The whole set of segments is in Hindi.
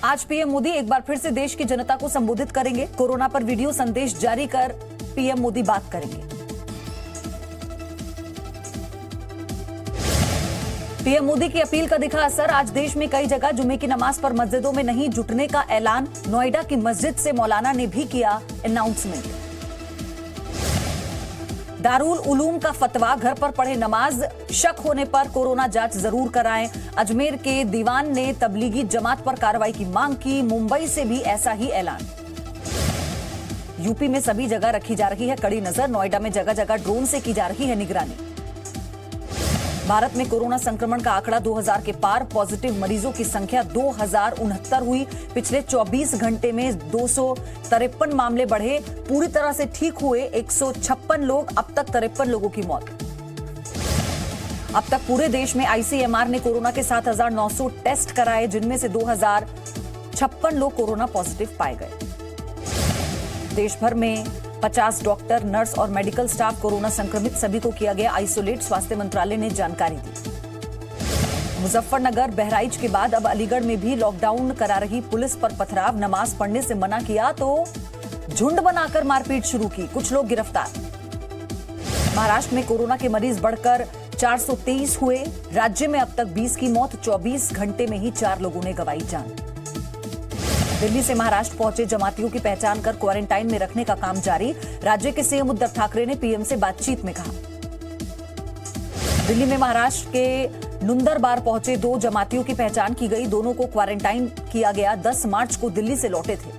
आज पीएम मोदी एक बार फिर से देश की जनता को संबोधित करेंगे। कोरोना पर वीडियो संदेश जारी कर पीएम मोदी बात करेंगे। पीएम मोदी की अपील का दिखा असर। आज देश में कई जगह जुमे की नमाज पर मस्जिदों में नहीं जुटने का ऐलान। नोएडा की मस्जिद से मौलाना ने भी किया अनाउंसमेंट। दारुल उलूम का फतवा, घर पर पढ़े नमाज, शक होने पर कोरोना जांच जरूर कराएं। अजमेर के दीवान ने तबलीगी जमात पर कार्रवाई की मांग की। मुंबई से भी ऐसा ही ऐलान। यूपी में सभी जगह रखी जा रही है कड़ी नजर। नोएडा में जगह जगह ड्रोन से की जा रही है निगरानी। भारत में कोरोना संक्रमण का आंकड़ा 2000 के पार। पॉजिटिव मरीजों की संख्या 2069 हुई। पिछले 24 घंटे में 253 मामले बढ़े। पूरी तरह से ठीक हुए 156 लोग। अब तक 53 लोगों की मौत। अब तक पूरे देश में आईसीएमआर ने कोरोना के 7900 टेस्ट कराए, जिनमें से 2056 लोग कोरोना पॉजिटिव पाए गए। देश भर में 50 डॉक्टर, नर्स और मेडिकल स्टाफ कोरोना संक्रमित, सभी को किया गया आइसोलेट। स्वास्थ्य मंत्रालय ने जानकारी दी। मुजफ्फरनगर, बहराइच के बाद अब अलीगढ़ में भी लॉकडाउन करा रही पुलिस पर पथराव। नमाज पढ़ने से मना किया तो झुंड बनाकर मारपीट शुरू की। कुछ लोग गिरफ्तार। महाराष्ट्र में कोरोना के मरीज बढ़कर 423 हुए। राज्य में अब तक 20 की मौत। 24 घंटे में ही 4 लोगों ने गंवाई जान। दिल्ली से महाराष्ट्र पहुंचे जमातियों की पहचान कर क्वारंटाइन में रखने का काम जारी। राज्य के सीएम उद्धव ठाकरे ने पीएम से बातचीत में कहा। दिल्ली में महाराष्ट्र के नुंदरबार पहुंचे 2 जमातियों की पहचान की गई। दोनों को क्वारंटाइन किया गया। 10 मार्च को दिल्ली से लौटे थे।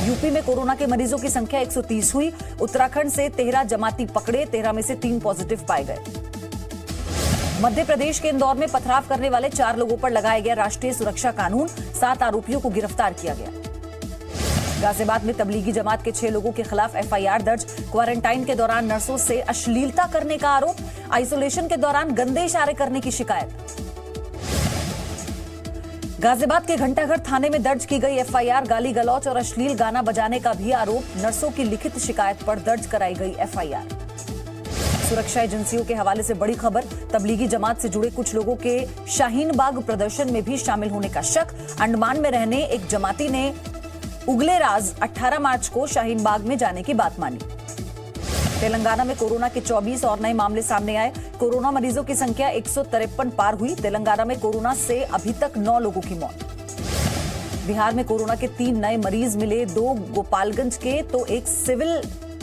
यूपी में कोरोना के मरीजों की संख्या 130 हुई। उत्तराखंड से 13 जमाती पकड़े। 13 में से 3 पॉजिटिव पाए गए। मध्य प्रदेश के इंदौर में पथराव करने वाले 4 लोगों पर लगाया गया राष्ट्रीय सुरक्षा कानून। 7 आरोपियों को गिरफ्तार किया गया। गाजियाबाद में तबलीगी जमात के 6 लोगों के खिलाफ एफआईआर दर्ज। क्वारंटाइन के दौरान नर्सों से अश्लीलता करने का आरोप। आइसोलेशन के दौरान गंदे इशारे करने की शिकायत। गाजियाबाद के घंटाघर थाने में दर्ज की गई एफआईआर। गाली गलौच और अश्लील गाना बजाने का भी आरोप। नर्सों की लिखित शिकायत पर दर्ज कराई गई एफआईआर। सुरक्षा एजेंसियों के हवाले से बड़ी खबर। तबलीगी जमात से जुड़े कुछ लोगों के शाहीन बाग प्रदर्शन में भी शामिल होने का शक। अंडमान में रहने एक जमाती ने उगले राज 18 मार्च को शाहीन बाग में जाने की बात मानी। तेलंगाना में कोरोना के 24 और नए मामले सामने आए। कोरोना मरीजों की संख्या 153 पार हुई। तेलंगाना में कोरोना से अभी तक 9 लोगों की मौत। बिहार में कोरोना के 3 नए मरीज मिले। 2 गोपालगंज के तो एक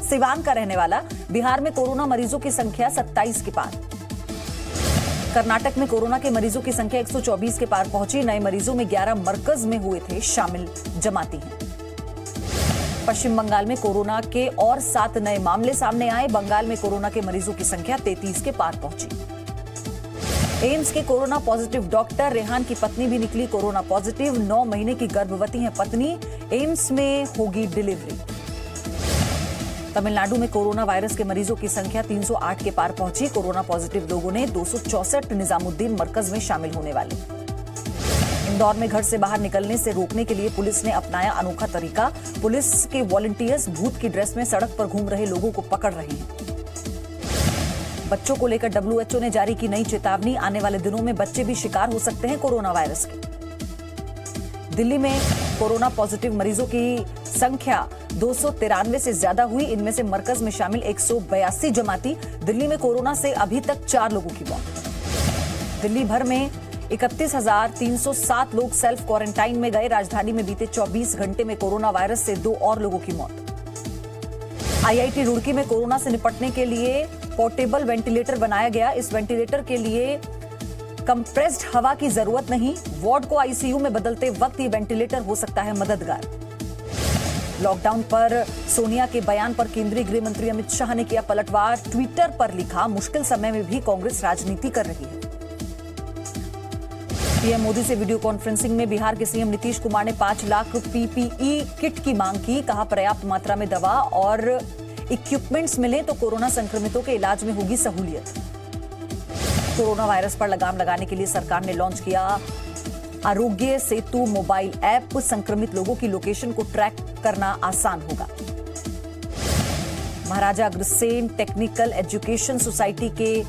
सिवान का रहने वाला। बिहार में कोरोना मरीजों की संख्या 27 के पार। कर्नाटक में कोरोना के मरीजों की संख्या 124 के पार पहुंची। नए मरीजों में 11 मरकज में हुए थे शामिल जमाती हैं। पश्चिम बंगाल में कोरोना के और 7 नए मामले सामने आए। बंगाल में कोरोना के मरीजों की संख्या 33 के पार पहुंची। एम्स के कोरोना पॉजिटिव डॉक्टर रेहान की पत्नी भी निकली कोरोना पॉजिटिव। 9 महीने की गर्भवती है पत्नी। एम्स में होगी डिलीवरी। तमिलनाडु में कोरोना वायरस के मरीजों की संख्या 308 के पार पहुंची। कोरोना पॉजिटिव लोगों ने 264 निजामुद्दीन मरकज में शामिल होने वाले। इंदौर में घर से बाहर निकलने से रोकने के लिए पुलिस ने अपनाया अनोखा तरीका। पुलिस के वॉलंटियर्स भूत की ड्रेस में सड़क पर घूम रहे लोगों को पकड़ रहे हैं। बच्चों को लेकर WHO ने जारी की नई चेतावनी। आने वाले दिनों में बच्चे भी शिकार हो सकते हैं कोरोना वायरस के। दिल्ली में कोरोना पॉजिटिव मरीजों की संख्या 293 से ज्यादा हुई। इनमें से मरकज में शामिल 182 जमाती। दिल्ली में कोरोना से अभी तक 4 लोगों की मौत। दिल्ली भर में 31,307 लोग सेल्फ क्वारंटाइन में गए। राजधानी में बीते 24 घंटे में कोरोना वायरस से 2 और लोगों की मौत। आईआईटी रुड़की में कोरोना से निपटने के लिए पोर्टेबल वेंटिलेटर बनाया गया। इस वेंटिलेटर के लिए कंप्रेस्ड हवा की जरूरत नहीं। वार्ड को आईसीयू में बदलते वक्त ये वेंटिलेटर हो सकता है मददगार। लॉकडाउन पर सोनिया के बयान पर केंद्रीय गृह मंत्री अमित शाह ने किया पलटवार। ट्विटर पर लिखा, मुश्किल समय में भी कांग्रेस राजनीति कर रही है। पीएम मोदी से वीडियो कॉन्फ्रेंसिंग में बिहार के सीएम नीतीश कुमार ने 5 लाख पीपीई किट की मांग की। कहा, पर्याप्त मात्रा में दवा और इक्विपमेंट्स मिले तो कोरोना संक्रमितों के इलाज में होगी सहूलियत। कोरोना वायरस पर लगाम लगाने के लिए सरकार ने लॉन्च किया आरोग्य सेतु मोबाइल ऐप। संक्रमित लोगों की लोकेशन को ट्रैक करना आसान होगा। Maharaja Agrasen technical education society के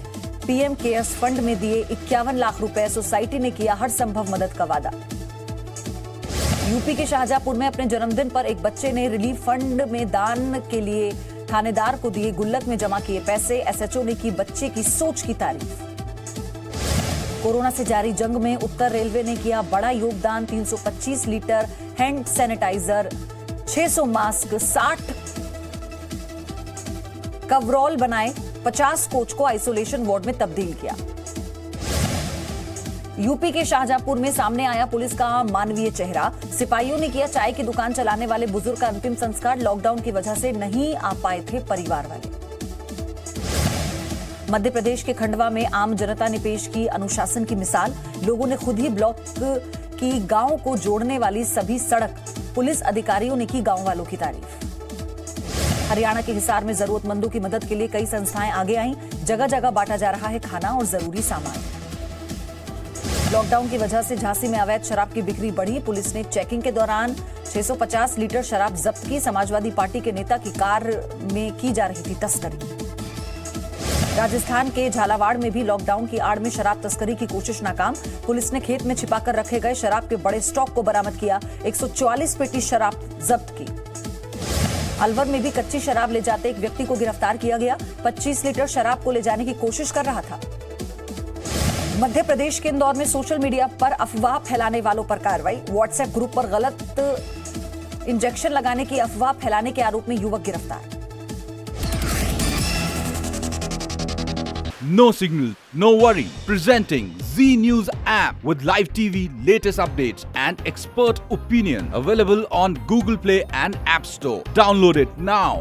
पीएम केयर्स फंड में दिए 51 लाख रुपए। सोसाइटी ने किया हर संभव मदद का वादा। यूपी के शाहजहांपुर में अपने जन्मदिन पर एक बच्चे ने रिलीफ फंड में दान के लिए थानेदार को दिए गुल्लक में जमा किए पैसे। एसएचओ ने की बच्चे की सोच की तारीफ। कोरोना से जारी जंग में उत्तर रेलवे ने किया बड़ा योगदान। 325 लीटर हैंड सैनिटाइजर, 600 मास्क, 60 कवरॉल बनाए। 50 कोच को आइसोलेशन वार्ड में तब्दील किया। यूपी के शाहजहांपुर में सामने आया पुलिस का मानवीय चेहरा। सिपाहियों ने किया चाय की दुकान चलाने वाले बुजुर्ग का अंतिम संस्कार। लॉकडाउन की वजह से नहीं आ पाए थे परिवार वाले। मध्य प्रदेश के खंडवा में आम जनता ने पेश की अनुशासन की मिसाल। लोगों ने खुद ही ब्लॉक की गांव को जोड़ने वाली सभी सड़क। पुलिस अधिकारियों ने की गांव वालों की तारीफ। हरियाणा के हिसार में जरूरतमंदों की मदद के लिए कई संस्थाएं आगे आईं। जगह जगह बांटा जा रहा है खाना और जरूरी सामान। लॉकडाउन की वजह से झांसी में अवैध शराब की बिक्री बढ़ी। पुलिस ने चेकिंग के दौरान 650 लीटर शराब जब्त की। समाजवादी पार्टी के नेता की कार में की जा रही थी तस्करी। राजस्थान के झालावाड़ में भी लॉकडाउन की आड़ में शराब तस्करी की कोशिश नाकाम। पुलिस ने खेत में छिपाकर रखे गए शराब के बड़े स्टॉक को बरामद किया। 144 पेटी शराब जब्त की। अलवर में भी कच्ची शराब ले जाते एक व्यक्ति को गिरफ्तार किया गया। 25 लीटर शराब को ले जाने की कोशिश कर रहा था। मध्य प्रदेश के इंदौर में सोशल मीडिया पर अफवाह फैलाने वालों पर कार्रवाई। व्हाट्सएप ग्रुप पर गलत इंजेक्शन लगाने की अफवाह फैलाने के आरोप में युवक गिरफ्तार। No signal, no worry. Presenting Z News app with live TV, latest updates and expert opinion. Available on Google Play and App Store. Download it now.